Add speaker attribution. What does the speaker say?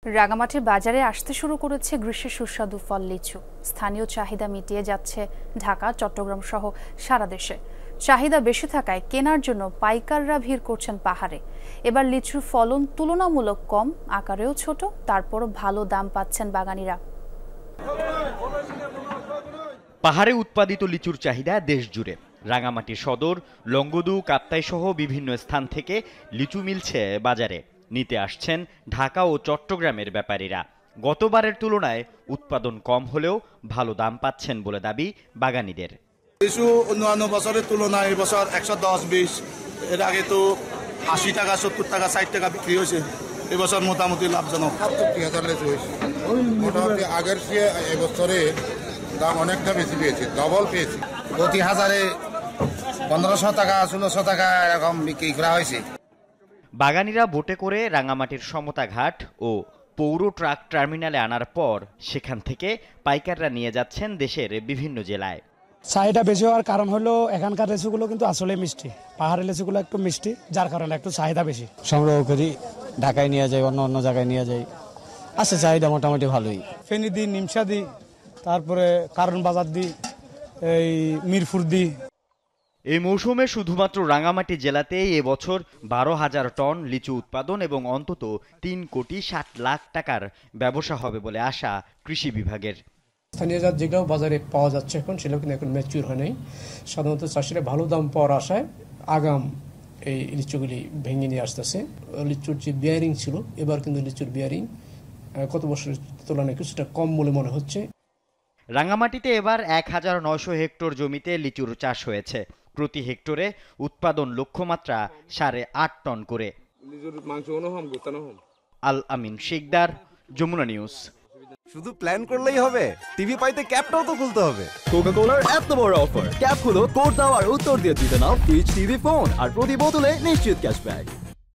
Speaker 1: রাঙামাটির বাজারে আসতে শুরু করেছে গ্রীষ্মের সুস্বাদু ফল লিচু। স্থানীয় চাহিদা মিটিয়ে যাচ্ছে ঢাকা, চট্টগ্রাম সহ সারা দেশে। চাহিদা বেশি থাকায় কেনার জন্য পাইকাররা ভিড় করছেন পাহাড়ে। এবার লিচুর ফলন তুলনামূলক কম, আকারেও ছোট, তারপরও ভালো দাম পাচ্ছেন বাগানীরা।
Speaker 2: পাহাড়ে উৎপাদিত লিচুর চাহিদা দেশ জুড়ে। রাঙামাটি সদর, লংগদু, কাপ্তাই সহ বিভিন্ন স্থান থেকে লিচু মিলছে বাজারে। নিতে আসছেন ঢাকা ও চট্টগ্রামের ব্যাপারীরা। গতবারের তুলনায় উৎপাদন কম হলেও ভালো দাম পাচ্ছেন বলে দাবি বাগানীদের।
Speaker 3: লিচু অন্যান্য বছরের তুলনায় এবছর 110-20, এর আগে তো 80 টাকা, 70 টাকা, 60 টাকা বিক্রি হয়েছে। এবছর মোটামুটি লাভজনক।
Speaker 4: 70-70 লিচু হয়েছে। মোটামুটি আগের চেয়ে এবছরে দাম অনেকটা বেশি পেয়েছে, ডবল পেয়েছে।
Speaker 5: প্রতি হাজারে 1500 টাকা, 1600 টাকা এরকম বিক্রি করা হয়েছে।
Speaker 2: বাগানীরা বোটে করে রাঙামাটির সমতা ঘাট ও পৌর ট্রাক টার্মিনালে আনার পর সেখান থেকে পাইকাররা নিয়ে যাচ্ছেন দেশের বিভিন্ন জেলায়।
Speaker 6: চাহিদা বেশি হওয়ার কারণ হলো এখানকার লিচুগুলো কিন্তু আসলে মিষ্টি। পাহাড়ের লিচুগুলো একটু মিষ্টি, যার কারণে একটু চাহিদা বেশি।
Speaker 7: সংগ্রহ করি, ঢাকায় নিয়ে যাই, অন্য জায়গায় নিয়ে যাই। আছে চাহিদা মোটামুটি ভালোই।
Speaker 6: ফেনী দিই, নিমসা দিই, তারপরে কারণ বাজার দিই, এই মিরপুর দিই।
Speaker 2: এই মৌসুমে শুধুমাত্র রাঙামাটি জেলাতেই এবছর 12,000 টন লিচু উৎপাদন এবং অন্তত 3,60,00,000 টাকার ব্যবসা হবে বলে আশা কৃষি বিভাগের।
Speaker 8: স্থানীয় জাত যেগুলো বাজারে পাওয়া যাচ্ছে সেগুলো কিন্তু এখন ম্যাচিউর হয় নাই। সাধারণত চাষিরা ভালো দাম পাওয়ার আশায় আগাম এই লিচুগুলি ভেঙে নিয়ে আসতেছে। লিচুর যে বিয়ারিং ছিল, এবার কিন্তু লিচুর বিয়ারিং কত বছরের তুলনায় কিছুটা কম বলে মনে হচ্ছে।
Speaker 2: রাঙামাটিতে এবার 1900 হেক্টর জমিতে লিচুর চাষ হয়েছে। প্রতি হেক্টরে উৎপাদন লক্ষ্যমাত্রা 8.5 টন করে। আল আমিন শিকদার, যমুনা নিউজ।
Speaker 9: শুধু প্ল্যান করলেই হবে, টিভি পাইতে ক্যাপটাও তো খুলতে হবে। কোকা-কোলার এত বড় অফার, ক্যাপ খুলো, কোড দাও আর উত্তর দিয়ে জিতে নাও ফ্রিজ, টিভি, ফোন আর প্রতি বোতলে নিশ্চিত ক্যাশব্যাক।